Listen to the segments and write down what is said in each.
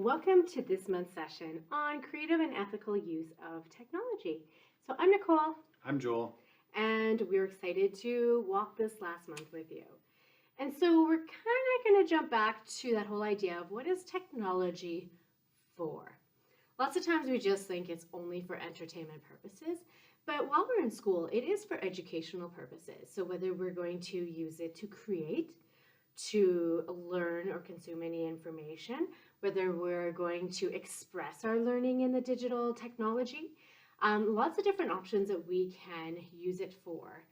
Welcome to this month's session on creative and ethical use of technology. So I'm Nicole, I'm Joel. and we're excited to walk this last month with you. And so we're kind of going to jump back to that whole idea of what is technology for? Lots of times we just think it's only for entertainment purposes, but while we're in school, it is for educational purposes. So whether we're going to use it to create, to learn or consume any information, whether we're going to express our learning in the digital technology, lots of different options that we can use it for.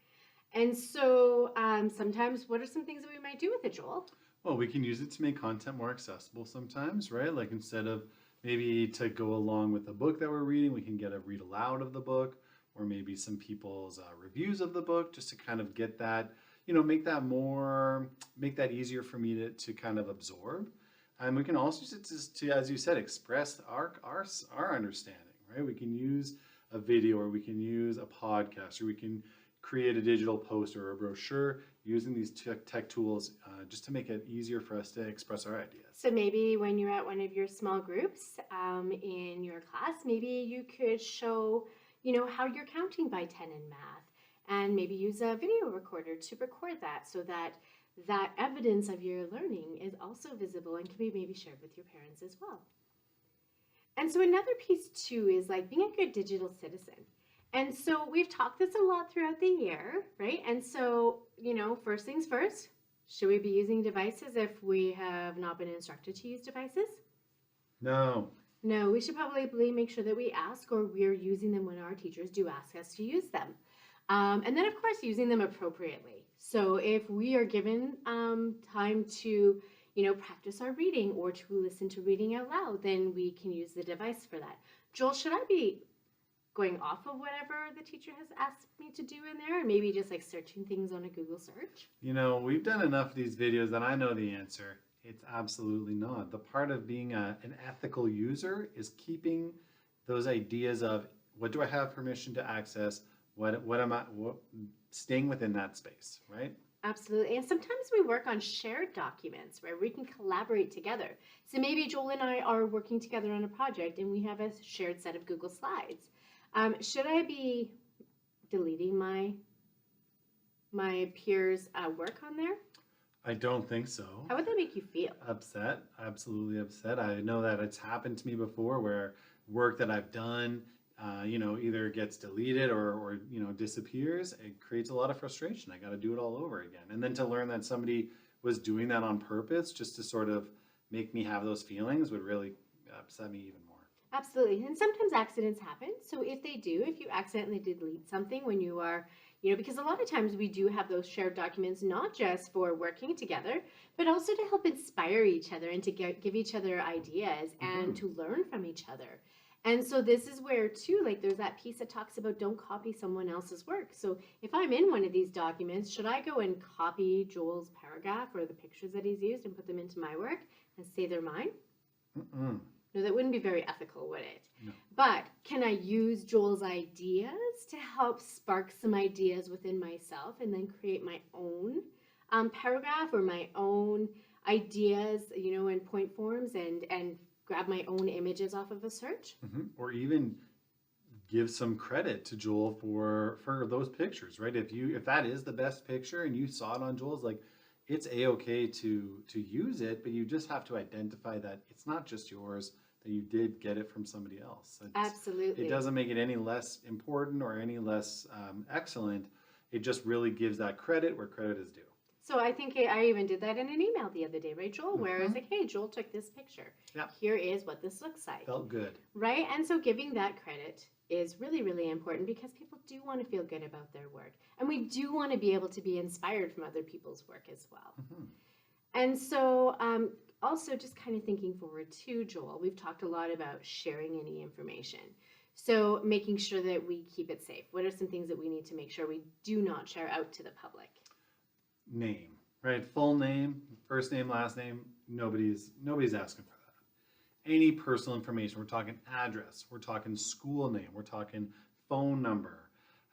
And so sometimes, what are some things that we might do with it, Joel? Well, we can use it to make content more accessible sometimes, right? Like instead of maybe to go along with the book that we're reading, we can get a read aloud of the book, or maybe some people's reviews of the book, just to kind of get that, make that easier for me to kind of absorb. And we can also use it to, as you said, express our understanding, right? We can use a video, or we can use a podcast, or we can create a digital poster or a brochure using these tech tools just to make it easier for us to express our ideas. So maybe when you're at one of your small groups in your class, maybe you could show, how you're counting by 10 in math, and maybe use a video recorder to record that so that that evidence of your learning is also visible and can be maybe shared with your parents as well. And so another piece too is like being a good digital citizen. And so we've talked this a lot throughout the year, right? And so, first things first, should we be using devices if we have not been instructed to use devices? No. No, we should probably make sure that we ask, or we're using them when our teachers do ask us to use them. And then, of course, using them appropriately. So if we are given time to, practice our reading or to listen to reading out loud, then we can use the device for that. Joel, should I be going off of whatever the teacher has asked me to do in there, and maybe just like searching things on a Google search? We've done enough of these videos that I know the answer. It's absolutely not. The part of being an ethical user is keeping those ideas of what do I have permission to access, staying within that space, right? Absolutely. And sometimes we work on shared documents where we can collaborate together. So maybe Joel and I are working together on a project and we have a shared set of Google Slides. Should I be deleting my peers' work on there? I don't think so. How would that make you feel? Upset, absolutely upset. I know that it's happened to me before where work that I've done, either gets deleted or disappears. It creates a lot of frustration. I got to do it all over again. And then to learn that somebody was doing that on purpose just to sort of make me have those feelings would really upset me even more. Absolutely. And sometimes accidents happen. So if you accidentally delete something when you are, because a lot of times we do have those shared documents, not just for working together, but also to help inspire each other and to give each other ideas and to learn from each other. And so this is where too, like there's that piece that talks about don't copy someone else's work. So if I'm in one of these documents, should I go and copy Joel's paragraph or the pictures that he's used and put them into my work and say they're mine? Mm-mm. No, that wouldn't be very ethical, would it? No. But can I use Joel's ideas to help spark some ideas within myself and then create my own paragraph or my own ideas, in point forms and grab my own images off of a search? Or even give some credit to Joel for those pictures, right? If that is the best picture and you saw it on Joel's, like it's a-okay to use it, but you just have to identify that it's not just yours, that you did get it from somebody else. Absolutely. It doesn't make it any less important or any less excellent. It just really gives that credit where credit is due. So I think I even did that in an email the other day, right, Joel? Where it's like, hey, Joel took this picture. Yeah. Here is what this looks like. Felt good. Right? And so giving that credit is really, really important because people do want to feel good about their work. And we do want to be able to be inspired from other people's work as well. And so also just kind of thinking forward to Joel, we've talked a lot about sharing any information. So making sure that we keep it safe. What are some things that we need to make sure we do not share out to the public? Name, right? Full name, first name, last name. Nobody's asking for that. Any personal information. We're talking address. We're talking school name. We're talking phone number.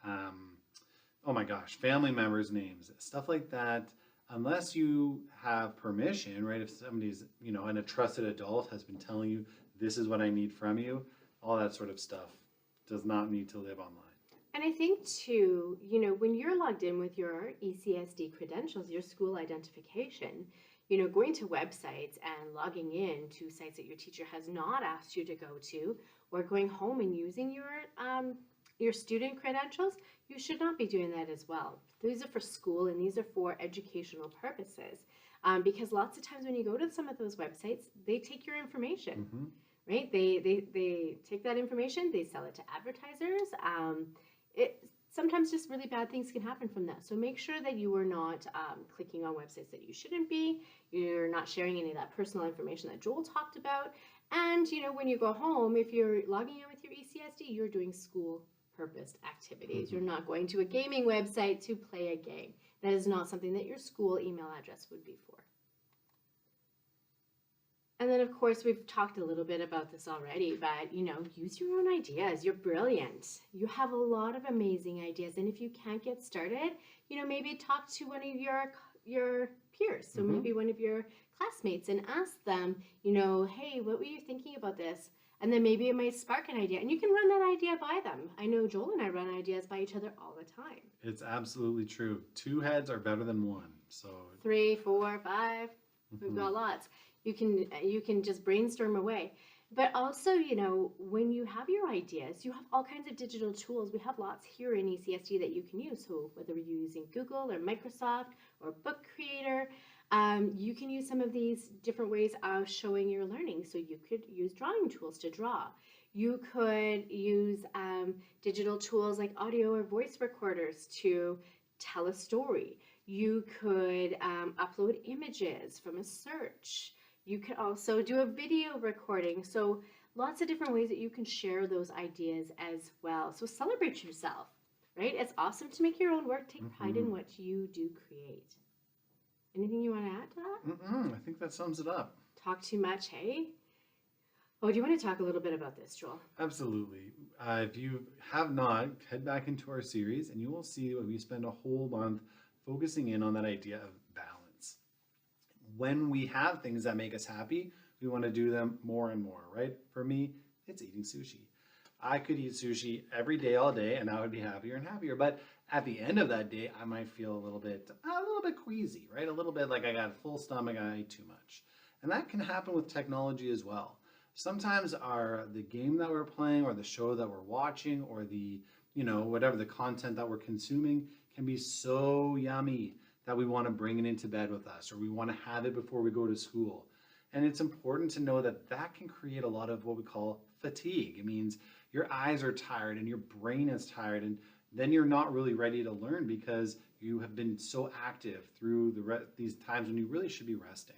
Oh my gosh, family members' names, stuff like that. unless you have permission, right? If somebody's, you know, and a trusted adult has been telling you, this is what I need from you, all that sort of stuff does not need to live online. And I think too, when you're logged in with your ECSD credentials, your school identification, going to websites and logging in to sites that your teacher has not asked you to go to, or going home and using your student credentials, you should not be doing that as well. These are for school and these are for educational purposes. Because lots of times when you go to some of those websites, they take your information, Mm-hmm. right? They take that information, they sell it to advertisers. Sometimes just really bad things can happen from that. So make sure that you are not clicking on websites that you shouldn't be. You're not sharing any of that personal information that Joel talked about. And when you go home, if you're logging in with your ECSD, you're doing school purposed activities. Mm-hmm. You're not going to a gaming website to play a game. That is not something that your school email address would be for. And then, of course, we've talked a little bit about this already, but, use your own ideas. You're brilliant. You have a lot of amazing ideas. And if you can't get started, maybe talk to one of your peers. So Mm-hmm. maybe one of your classmates and ask them, hey, what were you thinking about this? And then maybe it might spark an idea. And you can run that idea by them. I know Joel and I run ideas by each other all the time. It's absolutely true. Two heads are better than one. So 3, 4, 5. We've mhm. got lots. You can just brainstorm away. But also, when you have your ideas, you have all kinds of digital tools. We have lots here in ECSD that you can use. So whether you're using Google or Microsoft or Book Creator, you can use some of these different ways of showing your learning. So you could use drawing tools to draw. You could use digital tools like audio or voice recorders to tell a story. You could upload images from a search. You could also do a video recording. So lots of different ways that you can share those ideas as well. So celebrate yourself, right? It's awesome to make your own work. Take pride in what you do create. Anything you want to add to that? I think that sums it up. Talk too much, hey? Oh, do you want to talk a little bit about this, Joel? Absolutely. If you have not, head back into our series and you will see that we spend a whole month focusing in on that idea of balance. When we have things that make us happy, we want to do them more and more, right? For me, it's eating sushi. I could eat sushi every day, all day, and I would be happier and happier. But at the end of that day, I might feel a little bit queasy, right? A little bit like I got a full stomach, I ate too much. And that can happen with technology as well. Sometimes the game that we're playing or the show that we're watching or the, whatever the content that we're consuming can be so yummy that we want to bring it into bed with us or we want to have it before we go to school. And it's important to know that that can create a lot of what we call fatigue. It means your eyes are tired and your brain is tired, and then you're not really ready to learn because you have been so active through these times when you really should be resting.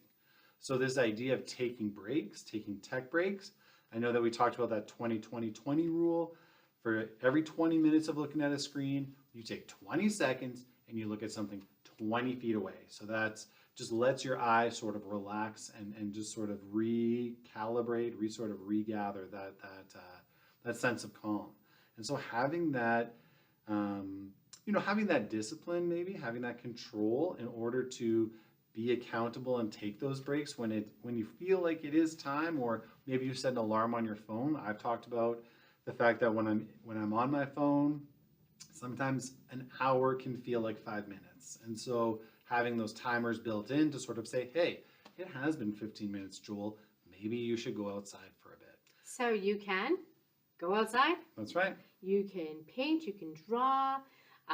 So this idea of taking breaks, taking tech breaks, I know that we talked about that 20-20-20 rule. For every 20 minutes of looking at a screen, you take 20 seconds and you look at something 20 feet away. So that's just lets your eye sort of relax and just sort of recalibrate, sort of regather that sense of calm. And so having that, having that discipline, maybe having that control in order to be accountable and take those breaks when you feel like it is time, or maybe you set an alarm on your phone. I've talked about the fact that when I'm on my phone, sometimes an hour can feel like 5 minutes. And so having those timers built in to sort of say, hey, it has been 15 minutes, Joel, maybe you should go outside for a bit. So you can go outside. That's right. You can paint, you can draw,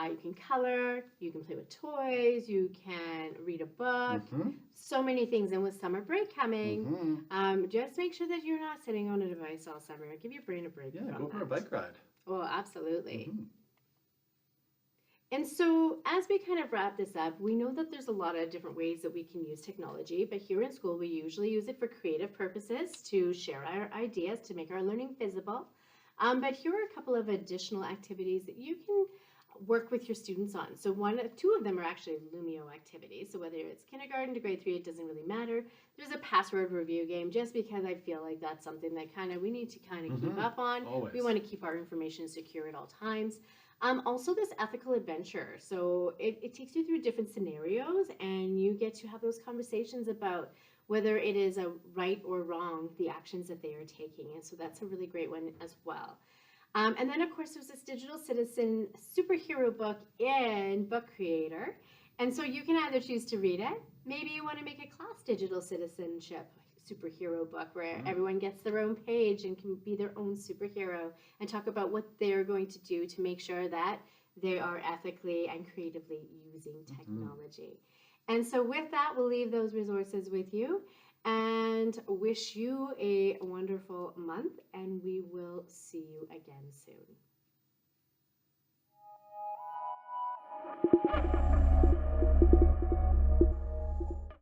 you can color, you can play with toys, you can read a book, so many things. And with summer break coming, just make sure that you're not sitting on a device all summer. Give your brain a break. Yeah, go for a bike ride. Oh, absolutely. And so as we kind of wrap this up, we know that there's a lot of different ways that we can use technology, but here in school, we usually use it for creative purposes, to share our ideas, to make our learning visible. But here are a couple of additional activities that you can work with your students on. So two of them are actually Lumio activities. So whether it's kindergarten to grade 3, it doesn't really matter. There's a password review game just because I feel like that's something that we need to kind of keep up on. Always. We want to keep our information secure at all times. Also this ethical adventure. So it takes you through different scenarios and you get to have those conversations about whether it is a right or wrong, the actions that they are taking. And so that's a really great one as well. And then, of course, there's this Digital Citizen superhero book in Book Creator. And so you can either choose to read it. Maybe you want to make a class digital citizenship superhero book where everyone gets their own page and can be their own superhero and talk about what they're going to do to make sure that they are ethically and creatively using technology. And so with that, we'll leave those resources with you and wish you a wonderful month, and we will see you again soon.